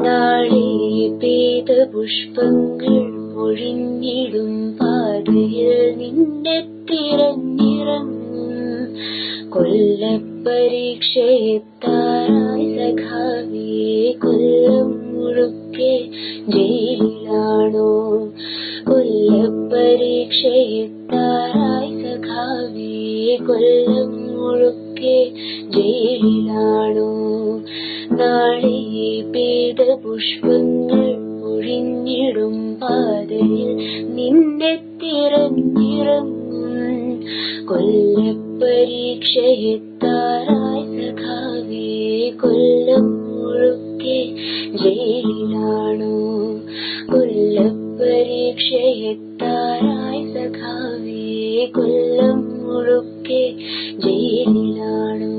നാളെ പെയ്ത പുഷ്പങ്ങൾ പൊഴിഞ്ഞിടും പാതയിൽ നിന്നെ തിരഞ്ഞിറങ്ങും. കൊല്ലപ്പരീക്ഷയെത്താറായി സഖാവേ, കൊല്ലം മുഴുക്കെ ജയിലിലാണോ? കൊല്ലപ്പരീക്ഷയെത്താറായി സഖാവേ, കൊല്ലം മുഴുക്കെ ജയിലിലാണോ? നാളെ പെയ്ത പുഷ്പങ്ങൾ പൊഴിഞ്ഞിടും പാതയിൽ നിന്നെ തിരഞ്ഞിറങ്ങും. കൊല്ലപ്പരീക്ഷയെത്താറായി സഖാവേ, കൊല്ലം മുഴുക്കെ ജയിലിലാണോ? കൊല്ലപ്പരീക്ഷയെത്താറായി സഖാവേ, കൊല്ലം മുഴുക്കെ ജയിലിലാണോ?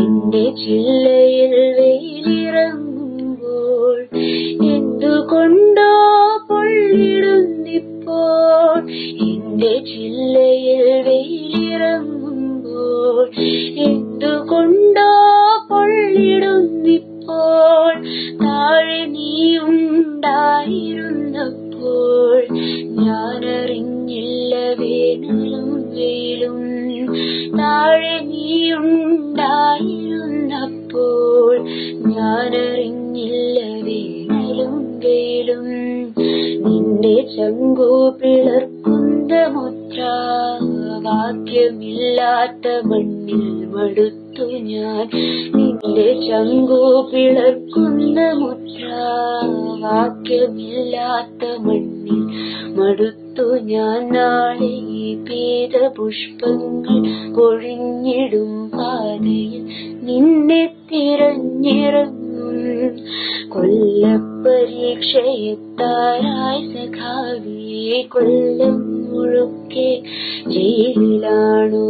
എന്റെ ചില്ലയിൽ വെയിലിറങ്ങുമ്പോൾ എന്തുകൊണ്ടോ പൊള്ളിടുന്നിപ്പോൾ. എന്റെ ചില്ലയിൽ വെയിലിറങ്ങുമ്പോൾ എന്തുകൊണ്ടോ പൊള്ളിടുന്നിപ്പോൾ. താഴെ നീ ഉണ്ടായിരുന്നപ്പോൾ ഞാനറിഞ്ഞില്ല വേനലും വെയിലും. താഴെ നീ ഉണ്ടായിരുന്നപ്പോൾ ഞാനറിഞ്ഞില്ല വേനലും വെയിലും. നിന്റെ ചങ്കു പിളർക്കുന്ന മുദ്രാവാക്യമില്ലാത്ത മണ്ണിൽ മടുത്തു ഞാൻ. നിന്റെ ചങ്കു പിളർക്കുന്ന മുദ്രാവാക്യമില്ലാത്ത മണ്ണിൽ മടുത്തു ഞാൻ. നാളെ പെയ്ത പുഷ്പങ്ങൾ പൊഴിഞ്ഞിടും പാതയിൽ നിന്നെ തിരഞ്ഞിറങ്ങും. കൊല്ലപ്പരീക്ഷയെത്താറായി സഖാവേ, കൊല്ലം മുഴുക്കെ ജയിലിലാണോ?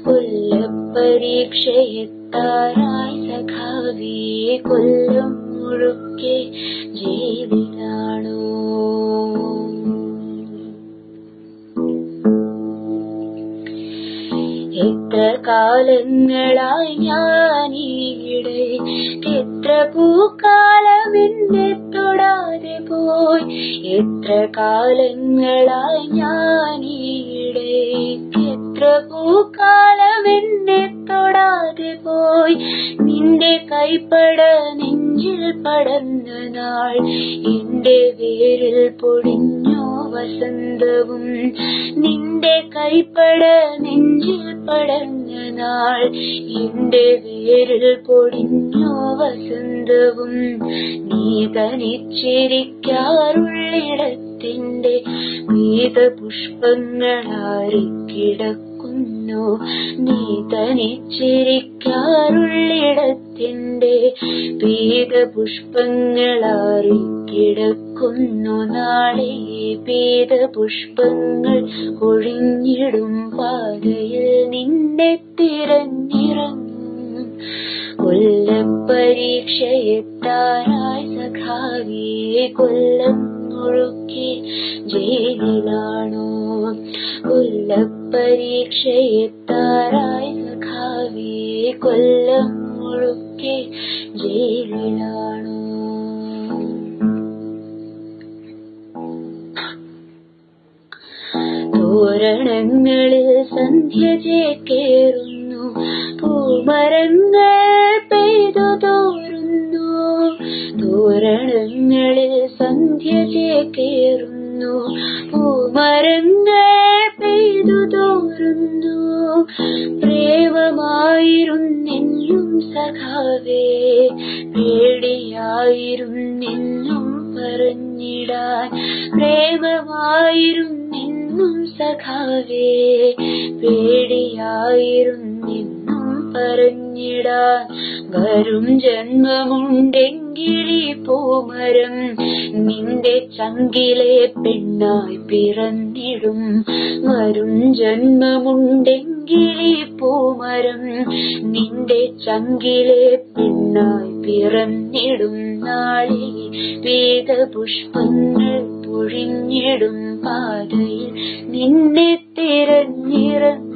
കൊല്ലപ്പരീക്ഷയെത്താറായി സഖാവേ, കൊല്ലം മുഴുക്കെ ജയിലിലാണോ? എത്ര കാലങ്ങളായി ഞാനീടെ, എത്ര പൂക്കാലം എന്നെ തൊടാതെ പോയി. എത്ര കാലങ്ങളായി ഞാനീടെ, എത്ര പൂക്കാലം എന്നെ തൊടാതെ പോയി. നിന്റെ കൈപ്പട നെഞ്ചിൽ പടർന്ന നാൾ എന്റെ വേരിൽ പൊടിഞ്ഞോ വസന്തവും. നിന്റെ കൈപ്പട നെഞ്ചിൽ പടർന്ന നാൾ എന്റെ വേരിൽ പൊടിഞ്ഞോ വസന്തവും. നീ തനിച്ചിരിക്കാറുള്ളിടത്തിന്റെ പീതപുഷ്പങ്ങളാറിക്കിടക്കുന്നു. നീ തനിച്ചിരിക്കാറുള്ളിടത്തിന്റെ പീതപുഷ്പങ്ങളാറിക്കിടക്കുന്നു. നാളെ പീതപുഷ്പങ്ങൾ കൊഴിഞ്ഞിടും പാതയിൽ നിന്നെ തിരഞ്ഞിറങ്ങും. കൊല്ലപ്പരീക്ഷയെത്താറായി സഖാവേ, കൊല്ലം മുഴുക്കെ ജയിലിലാണോ? കൊല്ലപ്പരീക്ഷയെത്താറായി സഖാവേ, കൊല്ലം മുഴുക്കെ ജയിലിലാണോ? തോരണങ്ങളിൽ സന്ധ്യ ചേക്കേറുന്നു, പൂമരങ്ങൾ പെയ്തു തോരുന്നു. തോരണങ്ങളിൽ സന്ധ്യ ചേക്കേറുന്നു, പൂമരങ്ങൾ പെയ്തു തോരുന്നു. പ്രേമമായിരുന്നെന്നും സഖാവേ, പേടിയായിരുന്നെന്നും പറഞ്ഞിടാൻ. പ്രേമമായിരുന്നെന്നും സഖാവേ, പേടിയായിരുന്നെന്നും പറഞ്ഞിടാൻ. വരും ജന്മമുണ്ടെങ്കിലീ പൂമരം നിന്റെ ചങ്കിലെ പെണ്ണായി പിറന്നിടും. വരും ജന്മമുണ്ടെങ്കിലീ പൂമരം നിന്റെ ചങ്കിലെ പെണ്ണായി പിറന്നിടും. നാളെ വേദപുഷ്പങ്ങൾ പൊഴിഞ്ഞിടും പാതയിൽ നിന്നെ തിരഞ്ഞിറങ്ങും.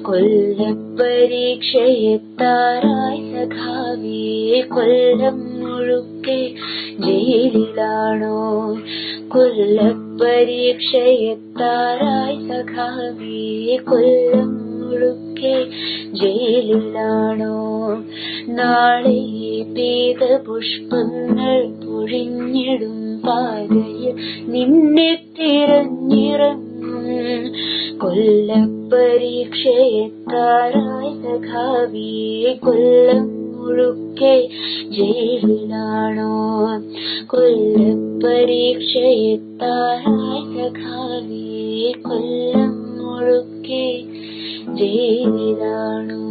കൊല്ലപ്പരീക്ഷയെത്താറായി സഖാവേ, കൊല്ലം മുഴുക്കെ ജയിലിലാണോ? കൊല്ലപ്പരീക്ഷയെത്താറായി സഖാവേ, കൊല്ലം മുഴുക്കെ ജയിലിലാണോ? നാളെ പീതപുഷ്പങ്ങൾ പൊഴിഞ്ഞിടും പാതയിൽ നിന്നെ തിരഞ്ഞിറങ്ങും. കൊല്ലപ്പരീക്ഷയെത്താറായി സഖാവേ, കൊല്ലം മുഴുക്കെ ജയിലിലാണോ? കൊല്ലപ്പരീക്ഷയെത്താറായി സഖാവേ, കൊല്ലം മുഴുക്കെ ജയിലിലാണോ?